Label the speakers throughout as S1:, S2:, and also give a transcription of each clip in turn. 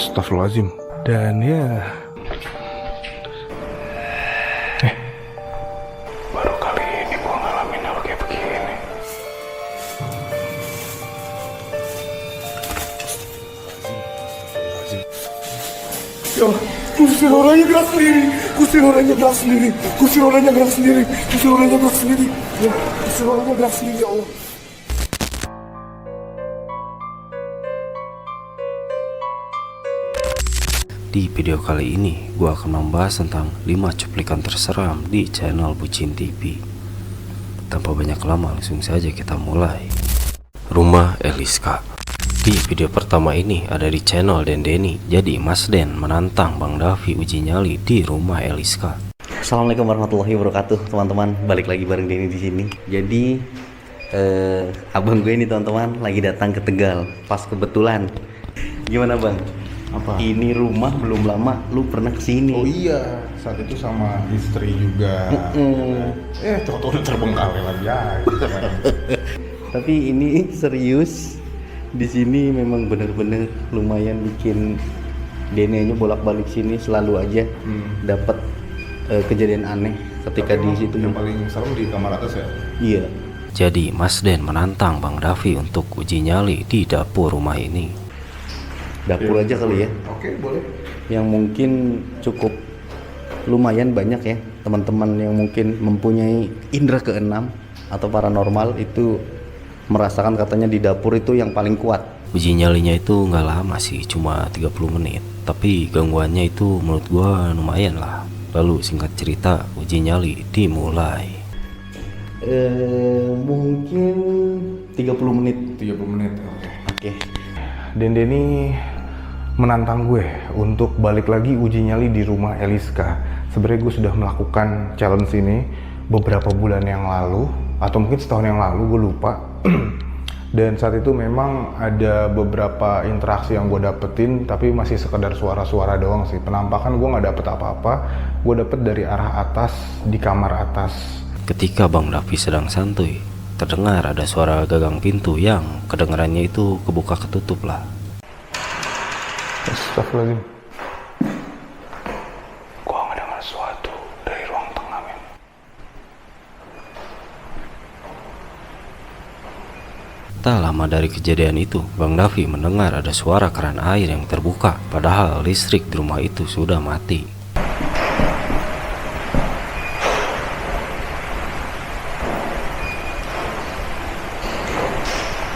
S1: Astagfirullahaladzim. Dan ya, baru kali ini gua ngalamin hal kayak begini. Ya, kursi rodanya gerak sendiri. Kursi rodanya gerak sendiri. Kursi rodanya gerak sendiri. Kursi rodanya gerak sendiri. Ya, kursi rodanya gerak sendiri, ya Allah.
S2: Di video kali ini, gue akan membahas tentang 5 cuplikan terseram di channel Bucin TV. Tanpa banyak lama, langsung saja kita mulai. Rumah Eliska. Di video pertama ini ada di channel Dendeni. Jadi Mas Den menantang Bang Davi uji nyali di rumah Eliska.
S3: Assalamualaikum warahmatullahi wabarakatuh, teman-teman. Balik lagi bareng Denny di sini. Jadi abang gue ini, teman-teman, lagi datang ke Tegal pas kebetulan. Gimana, Bang?
S1: Apa?
S3: Ini rumah belum lama lu pernah kesini.
S1: Oh iya, saat itu sama istri juga. Contoh udah terbengkalai lagi aja.
S3: Tapi ini serius. Di sini memang bener-bener lumayan bikin Denny aja bolak-balik sini selalu aja dapat kejadian aneh ketika di situ.
S1: Yang paling serem di kamar atas ya?
S3: Iya.
S2: Jadi Mas Den menantang Bang Davi untuk uji nyali di dapur rumah ini.
S3: Dapur aja kali ya.
S1: Oke, boleh.
S3: Yang mungkin cukup lumayan banyak ya teman-teman yang mungkin mempunyai indera keenam atau paranormal itu merasakan katanya di dapur itu yang paling kuat.
S2: Uji nyalinya itu nggak lama sih, cuma 30 menit. Tapi gangguannya itu menurut gua lumayan lah. Lalu singkat cerita, uji nyali dimulai.
S3: Mungkin 30 menit.
S1: 30 menit, oke.
S3: Oke.
S1: Dendeni menantang gue untuk balik lagi uji nyali di rumah Eliska. Sebenarnya gue sudah melakukan challenge ini beberapa bulan yang lalu, atau mungkin setahun yang lalu, gue lupa. Dan saat itu memang ada beberapa interaksi yang gue dapetin, tapi masih sekedar suara-suara doang sih. Penampakan gue nggak dapet apa-apa, gue dapet dari arah atas, di kamar atas.
S2: Ketika Bang Davi sedang santuy, terdengar ada suara gagang pintu yang kedengarannya itu kebuka ketutup lah.
S1: Astagfirullahaladzim. Gua ngedengar sesuatu dari ruang tengah, men.
S2: Tak lama dari kejadian itu, Bang Davi mendengar ada suara keran air yang terbuka, padahal listrik di rumah itu sudah mati.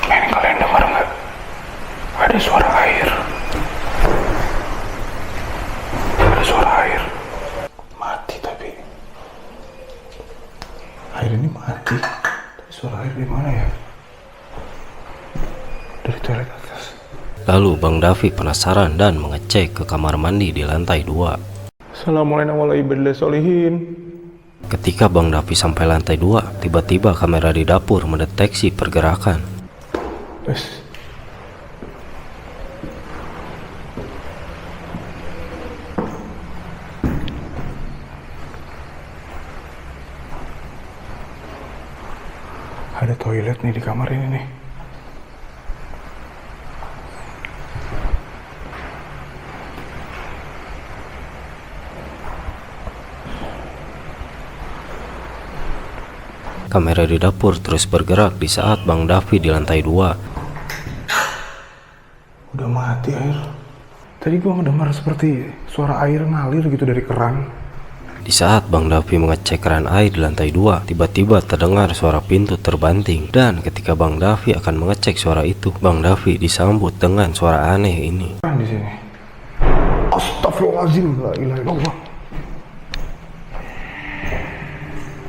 S1: Men, kalian dengar nggak? Ada suara air. Ada suara air. Mati tapi. Air ini mati. Tapi suara air di mana ya? Dari toilet atas.
S2: Lalu Bang Davi penasaran dan mengecek ke kamar mandi di lantai 2.
S1: Assalamualaikum warahmatullahi wabarakatuh.
S2: Ketika Bang Davi sampai lantai 2, tiba-tiba kamera di dapur mendeteksi pergerakan.
S1: Ada toilet nih di kamar ini nih.
S2: Kamera di dapur terus bergerak di saat Bang Davi di lantai 2.
S1: Udah mati air. Tadi gua ngedengar seperti suara air ngalir gitu dari keran.
S2: Di saat Bang Davi mengecek keran air di lantai 2, tiba-tiba terdengar suara pintu terbanting. Dan ketika Bang Davi akan mengecek suara itu, Bang Davi disambut dengan suara aneh ini.
S1: Di sini. Astagfirullahaladzim, la ilaha illallah.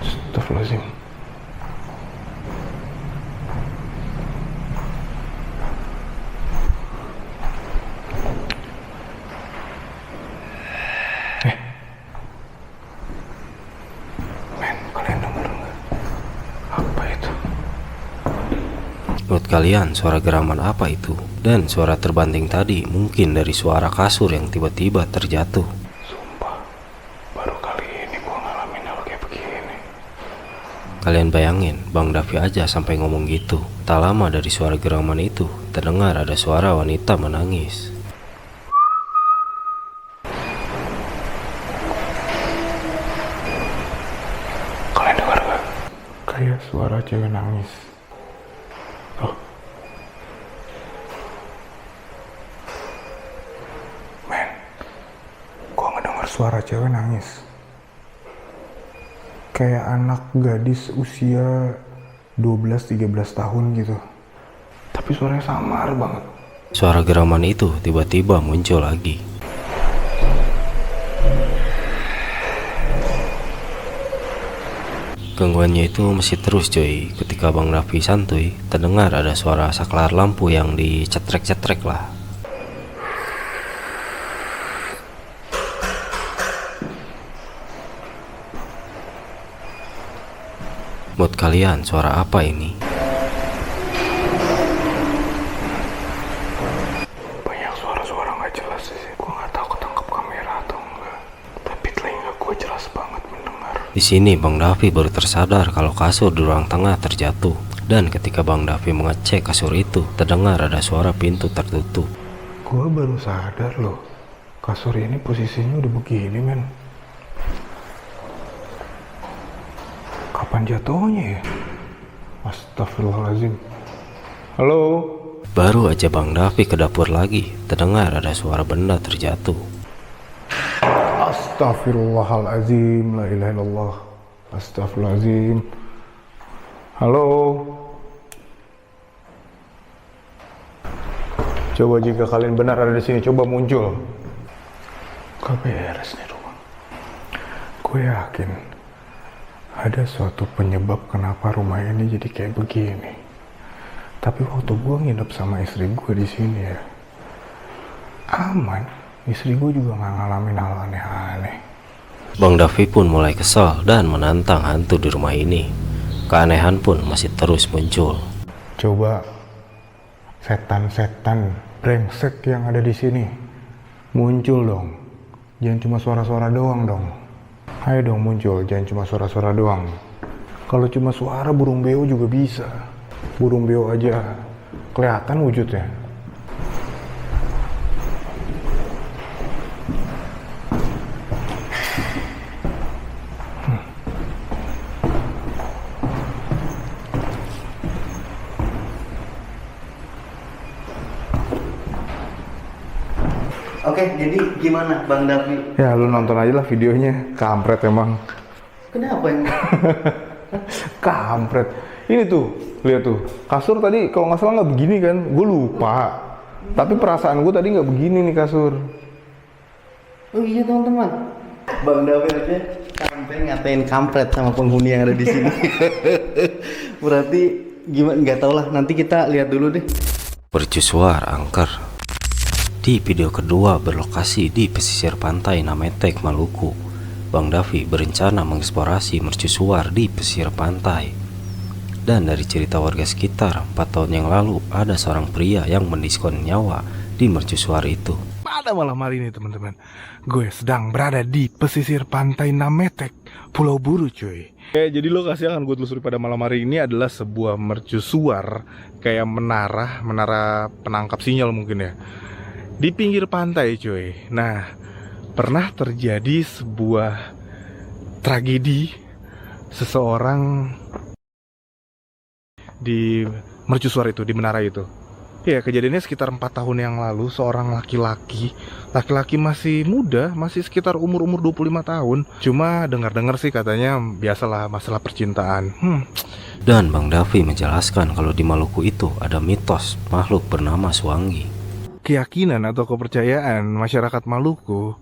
S1: Astagfirullahaladzim. Men, kalian denger nggak? Apa itu?
S2: Menurut kalian suara geraman apa itu? Dan suara terbanting tadi mungkin dari suara kasur yang tiba-tiba terjatuh.
S1: Sumpah, baru kali ini gua ngalamin hal kayak begini.
S2: Kalian bayangin, Bang Davi aja sampai ngomong gitu. Tak lama dari suara geraman itu, terdengar ada suara wanita menangis.
S1: suara cewek nangis. Oh. Men, gua ngedenger suara cewek nangis. Kayak anak gadis usia 12-13 tahun gitu. Tapi suaranya samar banget.
S2: Suara geraman itu tiba-tiba muncul lagi. Gangguannya itu masih terus coy. Ketika Bang Davi santuy, terdengar ada suara saklar lampu yang dicetrek-cetrek lah. Buat kalian, suara apa ini?
S1: Banyak suara-suara gak jelas sih. Gue gak tahu ketangkep kamera atau enggak. Tapi telinga gue jelas banget mendengar.
S2: Di sini Bang Davi baru tersadar kalau kasur di ruang tengah terjatuh. Dan ketika Bang Davi mengecek kasur itu, terdengar ada suara pintu tertutup.
S1: Gue baru sadar loh, kasur ini posisinya udah begini men. Kapan jatuhnya ya? Astagfirullahaladzim. Halo?
S2: Baru aja Bang Davi ke dapur lagi, terdengar ada suara benda terjatuh.
S1: Astagfirullahaladzim, la ilaha illallah. Astagfirullahaladzim. Halo? Coba jika kalian benar ada di sini, coba muncul. Gak beres nih rumah. Gue yakin ada suatu penyebab kenapa rumah ini jadi kayak begini. Tapi waktu gue nginep sama istri gue di sini ya, aman. Istri gue juga nggak ngalamin hal aneh-aneh.
S2: Bang Davi pun mulai kesal dan menantang hantu di rumah ini. Keanehan pun masih terus muncul.
S1: Coba setan-setan brengsek yang ada di sini muncul dong. Jangan cuma suara-suara doang dong. Ayo dong muncul, jangan cuma suara-suara doang. Kalau cuma suara burung beo juga bisa. Burung beo aja kelihatan wujudnya.
S3: Oke, jadi gimana Bang Davi?
S1: Ya lu nonton aja lah videonya. Kampret emang.
S3: Kenapa ini?
S1: Kampret. Ini tuh, lihat tuh. Kasur tadi kalau nggak salah nggak begini kan? Gue lupa. Tapi perasaan gue tadi nggak begini nih kasur.
S3: Oh iya teman-teman, Bang Davi aja sampai ngatain kampret sama penghuni yang ada di sini. Berarti gimana? Nggak tau lah. Nanti kita lihat dulu deh.
S2: Mercusuar angker. Di video kedua berlokasi di pesisir pantai Nametek, Maluku. Bang Davi berencana mengeksplorasi mercusuar di pesisir pantai. Dan dari cerita warga sekitar, 4 tahun yang lalu ada seorang pria yang mendiskon nyawa di mercusuar itu.
S1: Pada malam hari ini teman-teman, gue sedang berada di pesisir pantai Nametek, Pulau Buru cuy. Jadi lokasi yang akan gue telusuri pada malam hari ini adalah sebuah mercusuar. Kayak menara penangkap sinyal mungkin ya. Di pinggir pantai cuy. Nah, pernah terjadi sebuah tragedi. Seseorang di mercusuar itu, di menara itu. Ya, kejadiannya sekitar 4 tahun yang lalu. Seorang laki-laki masih muda, masih sekitar umur 25 tahun. Cuma dengar-dengar sih katanya biasalah masalah percintaan.
S2: Dan Bang Davi menjelaskan kalau di Maluku itu ada mitos makhluk bernama Suanggi.
S1: Keyakinan atau kepercayaan masyarakat Maluku.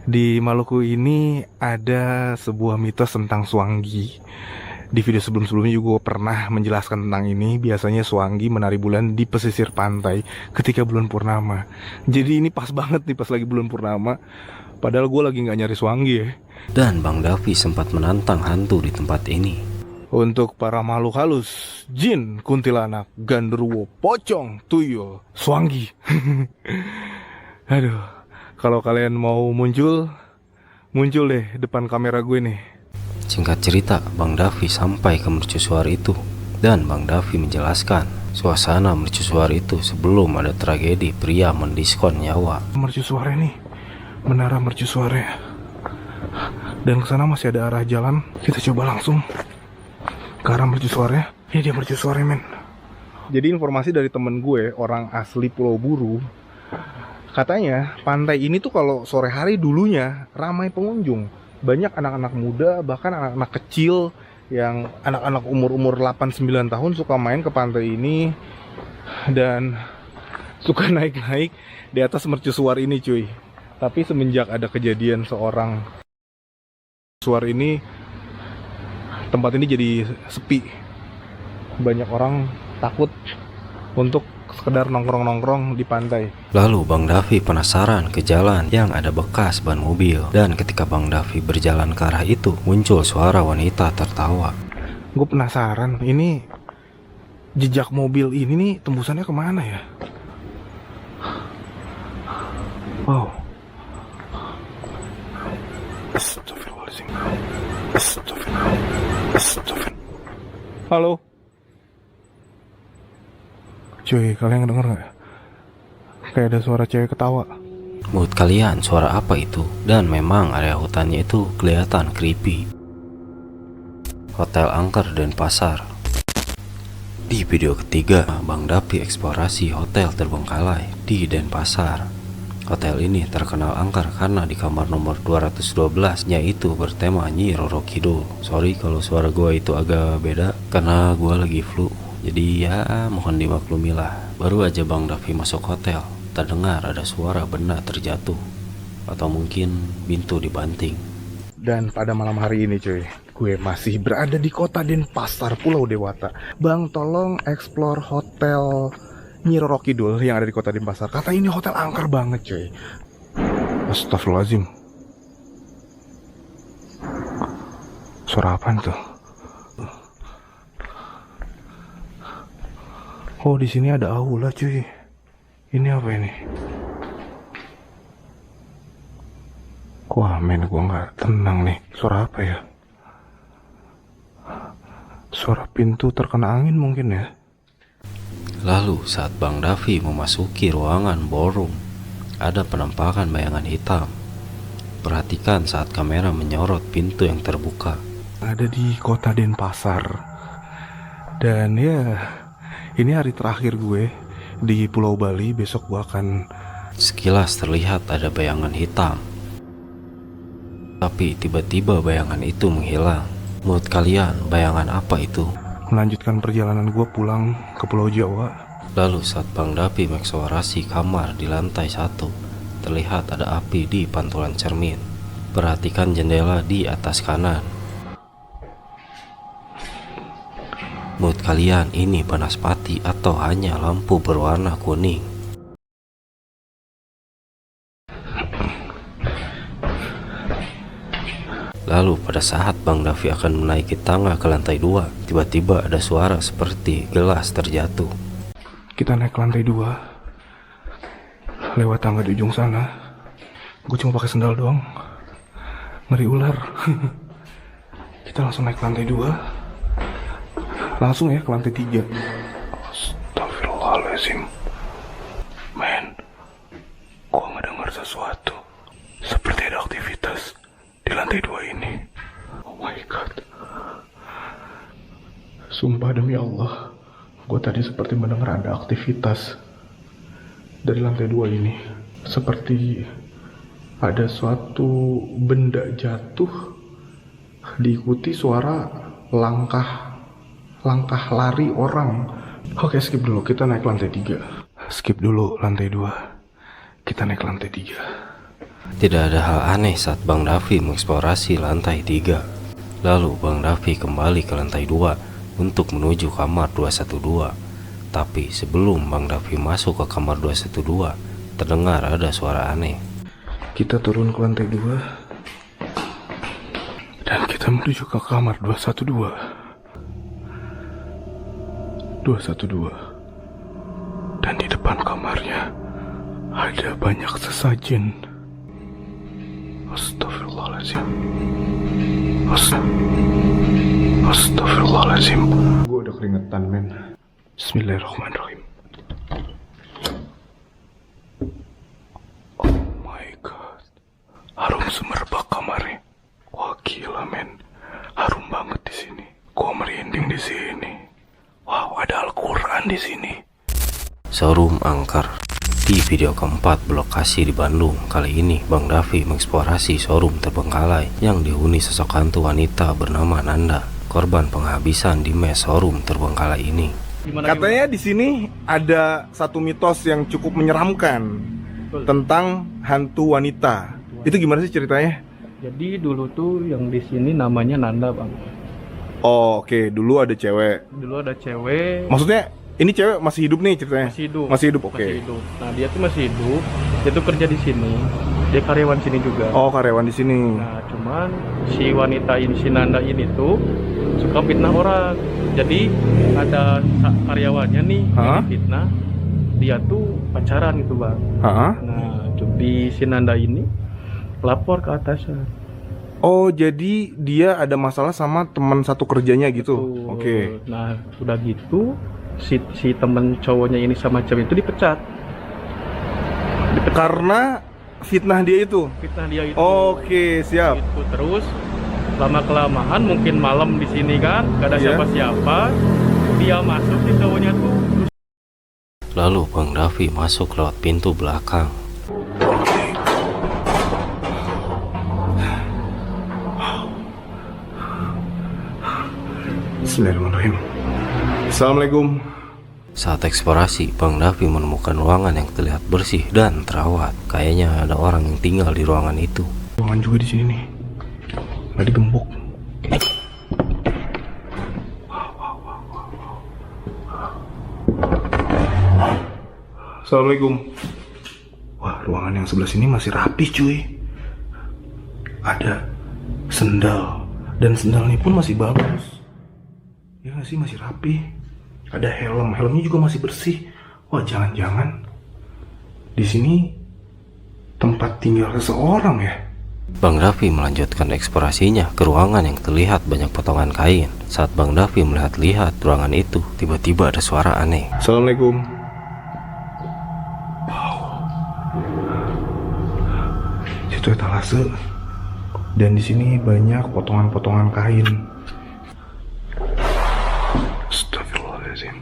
S1: Di Maluku ini ada sebuah mitos tentang Suanggi. Di video sebelum-sebelumnya juga pernah menjelaskan tentang ini. Biasanya Suanggi menari bulan di pesisir pantai ketika bulan purnama. Jadi ini pas banget nih pas lagi bulan purnama. Padahal gue lagi gak nyari Suanggi ya.
S2: Dan Bang Davi sempat menantang hantu di tempat ini.
S1: Untuk para makhluk halus, jin, kuntilanak, genderuwo, pocong, tuyul, Suanggi. Aduh, kalau kalian mau muncul deh depan kamera gue nih.
S2: Singkat cerita, Bang Davi sampai ke mercusuar itu. Dan Bang Davi menjelaskan suasana mercusuar itu sebelum ada tragedi pria mendiskon nyawa.
S1: Mercusuar ini, menara mercusuarnya. Dan kesana masih ada arah jalan. Kita coba langsung ke arah mercusuarnya. Ya dia mercusuarnya men. Jadi informasi dari temen gue, orang asli Pulau Buru, katanya pantai ini tuh kalau sore hari dulunya ramai pengunjung. Banyak anak-anak muda, bahkan anak-anak kecil yang anak-anak umur-umur 8-9 tahun suka main ke pantai ini dan suka naik-naik di atas mercusuar ini cuy. Tapi semenjak ada kejadian seorang mercusuar ini, tempat ini jadi sepi. Banyak orang takut untuk sekedar nongkrong-nongkrong di pantai.
S2: Lalu Bang Davi penasaran ke jalan yang ada bekas ban mobil. Dan ketika Bang Davi berjalan ke arah itu, muncul suara wanita tertawa.
S1: Gue penasaran, ini jejak mobil ini nih tembusannya kemana ya? Wow. Astagfirullahaladzim. Astagfirullah. Halo. Cuy, kalian denger gak? Kayak ada suara cewek ketawa.
S2: Menurut kalian suara apa itu? Dan memang area hutannya itu kelihatan creepy. Hotel Angker Denpasar. Di video ketiga, Bang Davi eksplorasi Hotel Terbengkalai di Denpasar. Hotel ini terkenal angker karena di kamar nomor 212-nya itu bertema Nyi Roro Kidul. Sorry kalau suara gua itu agak beda karena gua lagi flu. Jadi ya mohon dimaklumilah. Baru aja Bang Davi masuk hotel, terdengar ada suara benda terjatuh. Atau mungkin pintu dibanting.
S1: Dan pada malam hari ini cuy, gue masih berada di kota Denpasar, Pulau Dewata. Bang tolong explore hotel Nyi Roro Kidul yang ada di kota Denpasar. Kata ini hotel angker banget cuy. Astagfirullahaladzim. Suara apaan tuh? Oh di sini ada aula cuy. Ini apa ini? Wah men, gue nggak tenang nih. Suara apa ya? Suara pintu terkena angin mungkin ya.
S2: Lalu saat Bang Davi memasuki ruangan ballroom, ada penampakan bayangan hitam. Perhatikan saat kamera menyorot pintu yang terbuka.
S1: Ada di kota Denpasar. Dan ya, ini hari terakhir gue di Pulau Bali. Besok gue akan...
S2: Sekilas terlihat ada bayangan hitam. Tapi tiba-tiba bayangan itu menghilang. Menurut kalian bayangan apa itu?
S1: melanjutkan perjalanan gue pulang ke Pulau Jawa.
S2: Lalu saat Bang Davi mengeksplorasi kamar di lantai 1, terlihat ada api di pantulan cermin. Perhatikan jendela di atas kanan. Menurut kalian ini banaspati atau hanya lampu berwarna kuning? Lalu pada saat Bang Davi akan menaiki tangga ke lantai 2, tiba-tiba ada suara seperti gelas terjatuh.
S1: Kita naik ke lantai 2, lewat tangga di ujung sana. Gue cuma pakai sendal doang, ngeri ular. Kita langsung naik ke lantai 2, langsung ya ke lantai 3. Astagfirullahaladzim. Men, gue ngedengar sesuatu, seperti ada aktivitas di lantai 2 ini. Oh my god. Sumpah demi Allah, gue tadi seperti mendengar ada aktivitas dari lantai 2 ini. Seperti ada suatu benda jatuh, diikuti suara langkah lari orang. Oke, skip dulu, kita naik lantai 3. Skip dulu lantai 2, kita naik lantai 3.
S2: Tidak ada hal aneh saat Bang Davi mengeksplorasi lantai 3. Lalu Bang Davi kembali ke lantai 2 untuk menuju kamar 212. Tapi sebelum Bang Davi masuk ke kamar 212, terdengar ada suara aneh.
S1: Kita turun ke lantai 2 dan kita menuju ke kamar 212. Dan di depan kamarnya ada banyak sesajen. Astagfirullahaladzim. Astagfirullahaladzim. Gue udah keringetan men. Bismillahirrahmanirrahim. Oh my god, harum semerbak kamarnya. Wah gila men, harum banget di sini. Gue merinding. penting di sini. Wow, ada Al-Quran di sini.
S2: Showroom angker. Di video keempat berlokasi di Bandung, kali ini Bang Davi mengeksplorasi showroom terbengkalai yang dihuni sosok hantu wanita bernama Nanda, korban penghabisan di mes showroom terbengkalai ini.
S1: Katanya di sini ada satu mitos yang cukup menyeramkan tentang hantu wanita. Itu gimana sih ceritanya?
S4: Jadi dulu tuh yang di sini namanya Nanda, Bang.
S1: Oh, oke, dulu ada cewek.
S4: Dulu ada cewek.
S1: Maksudnya ini cewek masih hidup nih ceritanya?
S4: Masih hidup.
S1: Masih hidup, oke.
S4: Masih hidup. Nah, dia tuh masih hidup. Dia tuh kerja di sini. Dia karyawan sini juga.
S1: Oh, karyawan di sini.
S4: Nah, cuman si wanita ini, si Nanda ini tuh suka fitnah orang. Jadi ada karyawannya nih yang difitnah. Dia tuh pacaran gitu, Bang. Nah, di si Nanda ini lapor ke atasan.
S1: Oh, jadi dia ada masalah sama teman satu kerjanya gitu.
S4: Tuh.
S1: Oke.
S4: Nah, udah gitu si temen cowoknya ini sama cewek itu dipecat.
S1: Karena fitnah dia itu.
S4: Fitnah dia itu.
S1: Oke, siap.
S4: Gitu. Terus lama kelamaan mungkin malam di sini kan gak ada siapa-siapa. Dia masuk si cowoknya tuh.
S2: Lalu Bang Davi masuk lewat pintu belakang.
S1: Bismillahirrahmanirrahim. Assalamualaikum.
S2: Saat eksplorasi, Bang Davi menemukan ruangan yang terlihat bersih dan terawat. Kayaknya ada orang yang tinggal di ruangan itu.
S1: Ruangan juga di sini nih. Nggak digembok. Assalamualaikum. Wah, ruangan yang sebelah sini masih rapi, cuy. Ada sendal, dan sendalnya pun masih bagus. Ya nggak sih, masih rapi. Ada helmnya juga masih bersih. Wah, jangan-jangan di sini tempat tinggal seseorang ya?
S2: Bang Davi melanjutkan eksplorasinya ke ruangan yang terlihat banyak potongan kain. Saat Bang Davi melihat ruangan itu, tiba-tiba ada suara aneh.
S1: Assalamualaikum. Itu etalase, dan di sini banyak potongan-potongan kain. Astagfirullahaladzim.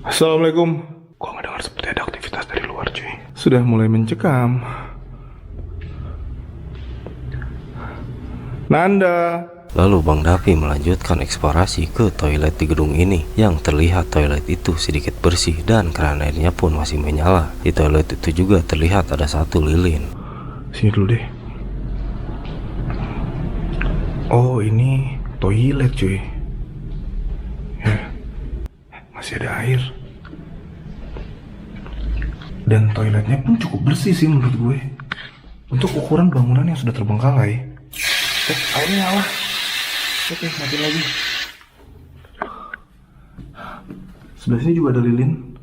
S1: Assalamualaikum. Gua nggak dengar seperti ada aktivitas dari luar, cuy. Sudah mulai mencekam. Nanda.
S2: Lalu Bang Davi melanjutkan eksplorasi ke toilet di gedung ini, yang terlihat toilet itu sedikit bersih dan keran airnya pun masih menyala. Di toilet itu juga terlihat ada satu lilin.
S1: Sini dulu deh. Oh, ini toilet, cuy. Ya, masih ada air. Dan toiletnya pun cukup bersih sih menurut gue. Untuk ukuran bangunan yang sudah terbengkalai. Airnya nyala. Oke, mati lagi. Sebelah sini juga ada lilin.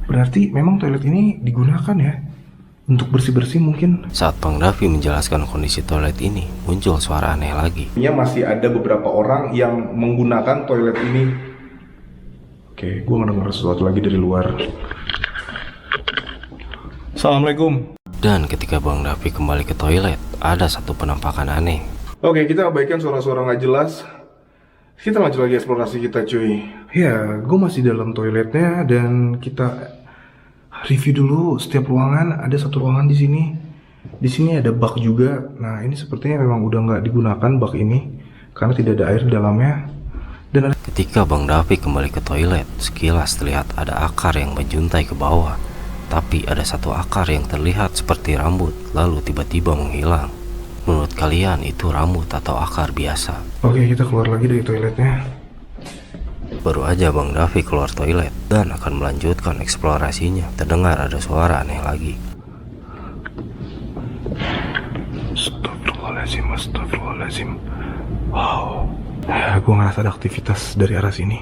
S1: Berarti memang toilet ini digunakan ya untuk bersih-bersih mungkin.
S2: Saat Bang Davi menjelaskan kondisi toilet ini, muncul suara aneh lagi.
S1: Masih ada beberapa orang yang menggunakan toilet ini. Oke, gue mendengar sesuatu lagi dari luar. Assalamualaikum.
S2: Dan ketika Bang Davi kembali ke toilet, ada satu penampakan aneh.
S1: Oke, kita abaikan suara-suara nggak jelas. Kita lanjut lagi eksplorasi kita, cuy. Ya, gue masih dalam toiletnya dan kita review dulu setiap ruangan. Ada satu ruangan di sini. Di sini ada bak juga. Nah, ini sepertinya memang udah nggak digunakan bak ini karena tidak ada air di dalamnya. Dan ada...
S2: Ketika Bang Davi kembali ke toilet, sekilas terlihat ada akar yang menjuntai ke bawah. Tapi ada satu akar yang terlihat seperti rambut, lalu tiba-tiba menghilang. Menurut kalian itu rambut atau akar biasa?
S1: Oke, kita keluar lagi dari toiletnya.
S2: Baru aja Bang Davi keluar toilet dan akan melanjutkan eksplorasinya, terdengar ada suara aneh lagi.
S1: Astagfirullahaladzim, astagfirullahaladzim. Wow, ya gue ngerasa ada aktivitas dari arah sini.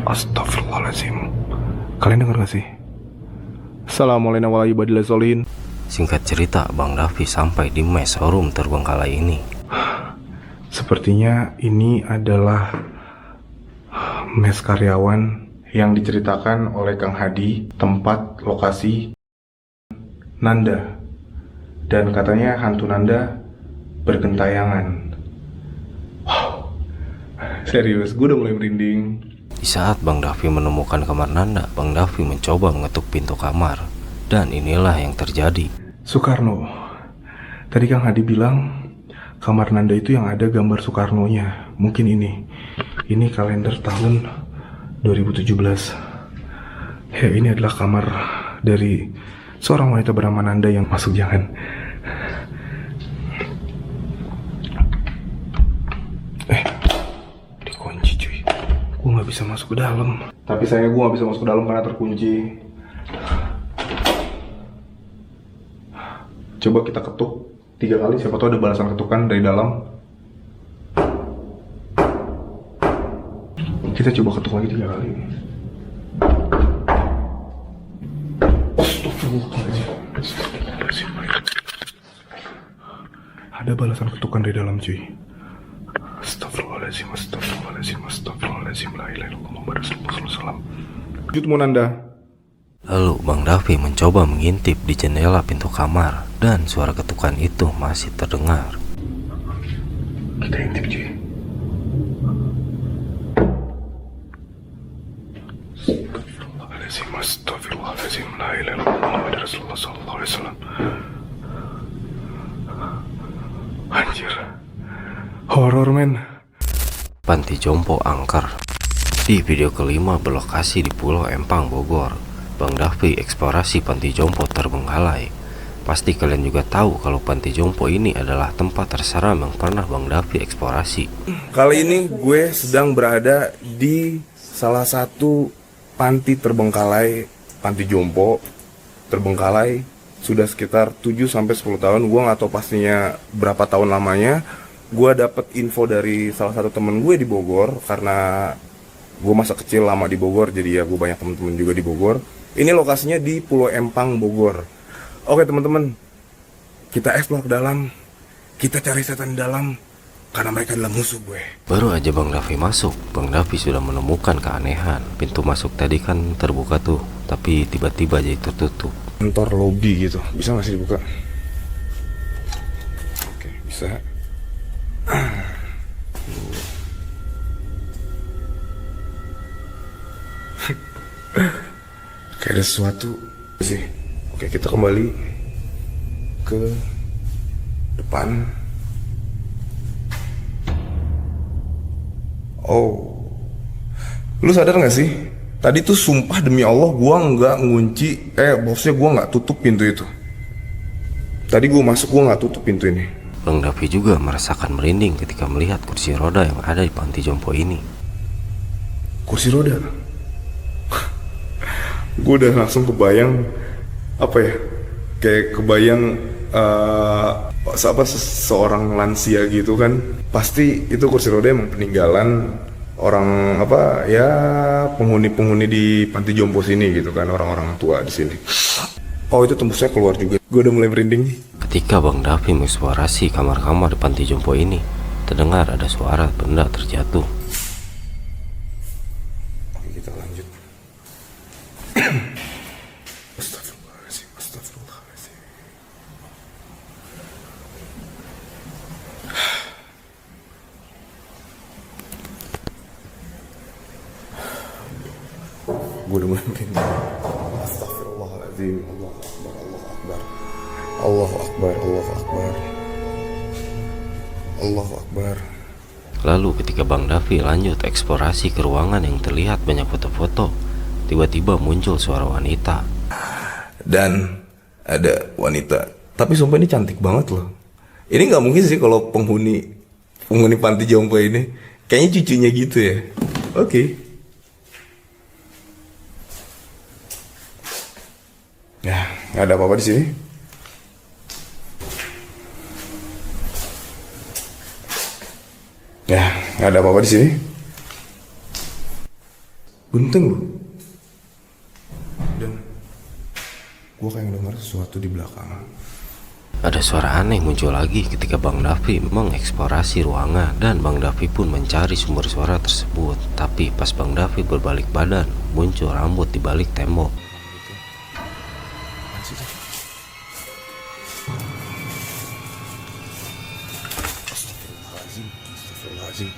S1: Astagfirullahaladzim. Kalian dengar gak sih? Assalamualaikum warahmatullahi wabarakatuh.
S2: Singkat cerita, Bang Davi sampai di mes showroom terbengkalai ini.
S1: Sepertinya ini adalah mes karyawan yang diceritakan oleh Kang Hadi, tempat lokasi Nanda. Dan katanya hantu Nanda bergentayangan. Wow. Serius, gue udah mulai merinding.
S2: Di saat Bang Davi menemukan kamar Nanda, Bang Davi mencoba mengetuk pintu kamar. Dan inilah yang terjadi.
S1: Soekarno. Tadi Kang Hadi bilang kamar Nanda itu yang ada gambar Soekarno-nya. Mungkin ini. Ini kalender tahun 2017. Ya, ini adalah kamar dari seorang wanita bernama Nanda yang masuk jangan. Dikunci cuy. Gue gak bisa masuk ke dalam. Tapi sayangnya gue gak bisa masuk ke dalam karena terkunci. Coba kita ketuk 3 kali, siapa tahu ada balasan ketukan dari dalam. Kita coba ketuk lagi 3 kali. Astagfirullahaladzim. Ada balasan ketukan dari dalam cuy. Astagfirullahaladzim, astagfirullahaladzim, astagfirullahaladzim. La ilaha illallah Muhammad Rasulullah SAW. Lanjut Nanda.
S2: Lalu Bang Davi mencoba mengintip di jendela pintu kamar dan suara ketukan itu masih terdengar.
S1: Kita intip cuy. Astagfirullahaladzim, astagfirullahaladzim. La ilaha illallah Muhammad Rasulullah SAW. Anjir, horor men.
S2: Panti Jompo angker. Di video kelima berlokasi di Pulau Empang, Bogor, Bang Davi eksplorasi Panti Jompo terbengkalai. Pasti kalian juga tahu kalau Panti Jompo ini adalah tempat terseram yang pernah Bang Davi eksplorasi.
S1: Kali ini gue sedang berada di salah satu panti terbengkalai, Panti Jompo terbengkalai sudah sekitar 7-10 tahun. Gue gak tahu pastinya berapa tahun lamanya. Gue dapet info dari salah satu temen gue di Bogor, karena gue masa kecil lama di Bogor, jadi ya gue banyak temen-temen juga di Bogor. Ini lokasinya di Pulau Empang, Bogor. Oke teman-teman, kita explore ke dalam, kita cari setan di dalam, karena mereka adalah musuh gue.
S2: Baru aja Bang Davi masuk, Bang Davi sudah menemukan keanehan. Pintu masuk tadi kan terbuka tuh, tapi tiba-tiba jadi tertutup.
S1: Kantor lobby gitu, bisa nggak sih dibuka? Oke, bisa. Kayak ada sesuatu sih. Oke, kita kembali ke depan. Oh, lu sadar nggak sih? Tadi tuh sumpah demi Allah gua nggak ngunci, maksudnya gua nggak tutup pintu itu. Tadi gua masuk, gua nggak tutup pintu ini.
S2: Bang Davi juga merasakan merinding ketika melihat kursi roda yang ada di Panti Jompo ini.
S1: Kursi roda. Gue udah langsung kebayang apa ya? Kayak kebayang seorang lansia gitu kan. Pasti itu kursi roda emang peninggalan orang apa ya, penghuni-penghuni di Panti Jompo sini gitu kan, orang-orang tua di sini. Oh, itu tembusnya keluar juga. Gue udah mulai merinding nih.
S2: Ketika Bang Davi mengeksplorasi kamar-kamar di Panti Jompo ini, terdengar ada suara benda terjatuh.
S1: Oke, kita lanjut. Astagfirullahaladzim, astagfirullahaladzim. Gue udah mulai merinding. Astagfirullahaladzim. Allahu Akbar, Allahu Akbar. Allahu Akbar, Allahu Akbar. Allahu Akbar.
S2: Lalu ketika Bang Davi lanjut eksplorasi ke ruangan yang terlihat banyak foto-foto, tiba-tiba muncul suara wanita.
S1: Dan ada wanita, tapi sumpah ini cantik banget loh. Ini nggak mungkin sih kalau penghuni Panti Jompo ini, kayaknya cucunya gitu ya. Oke. Ya, nggak ada apa-apa di sini. Ya, nggak ada apa-apa di sini. Gunting loh. Dan gue kayak dengar sesuatu di belakang.
S2: Ada suara aneh muncul lagi ketika Bang Davi mengeksplorasi ruangan, dan Bang Davi pun mencari sumber suara tersebut. Tapi pas Bang Davi berbalik badan, muncul rambut di balik tembok.
S1: Astagfirullahaladzim, astagfirullahaladzim.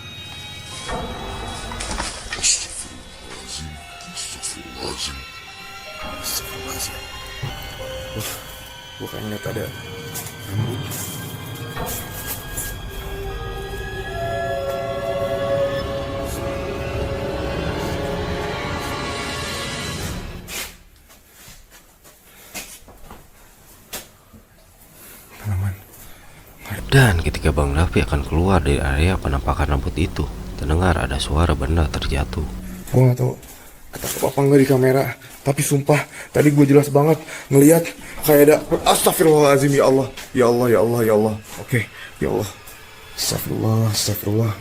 S1: Gue kayak ngeliat ada tanaman.
S2: Dan ketika Bang Davi akan keluar dari area penampakan rambut itu, terdengar ada suara benda terjatuh.
S1: Gue gak tau ketangkep apa enggak di kamera, tapi sumpah tadi gue jelas banget ngelihat kayak ada. Astagfirullahaladzim, ya Allah, ya Allah, ya Allah, ya Allah. Oke, ya Allah. Astagfirullah.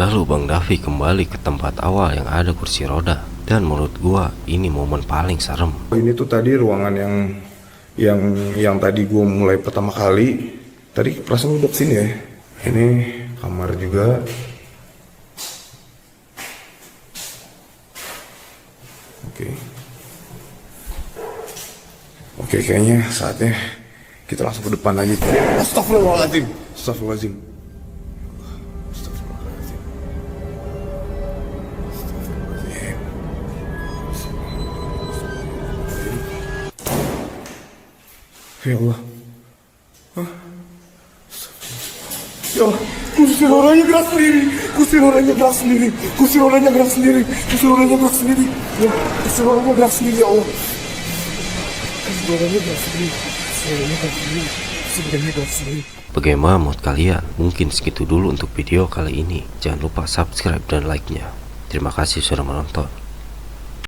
S2: Lalu Bang Davi kembali ke tempat awal yang ada kursi roda. Dan menurut gua ini momen paling serem.
S1: Ini tuh tadi ruangan yang tadi gue mulai pertama kali. Tadi perasaan udah kesini ya. Ini kamar juga. Oke, kayaknya saatnya kita langsung ke depan lagi. Astagfirullahaladzim. Ya Allah. Ya Allah, kursi rodanya gerak sendiri. Ya, kursi rodanya gerak sendiri. Ya, kursi rodanya gerak sendiri, ya Allah.
S2: Bagaimana menurut kalian? Mungkin segitu dulu untuk video kali ini. Jangan lupa subscribe dan like-nya. Terima kasih sudah menonton.